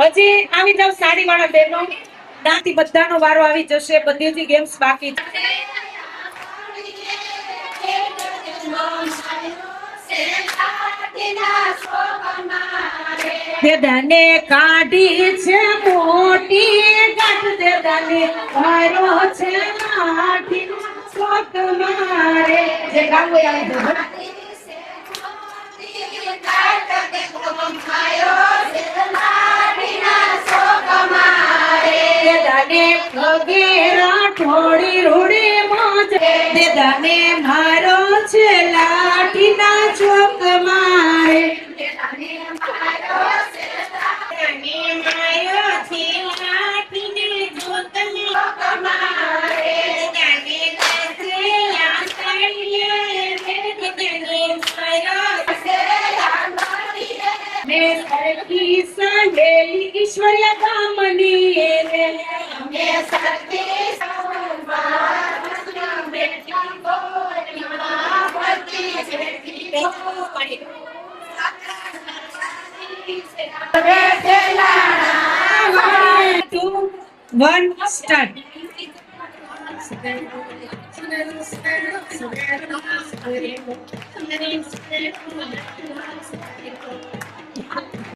હજી આવી જાવ સાડી વાળા બહેનો, ત્યાંથી બધાનો વારો આવી જશે. બધી જ ગેમ્સ બાકી દેદાને કાઢી છે મોટી ગાંઠ, દેદાને મારો છે લાઠી શોક મારે. જે ગાવું આવી જાવ. થોડી રૂડી મોજ દેદાને મારો છે લાઠી ના ચોક મારે. ઈશ્વર્યા ગામની One start.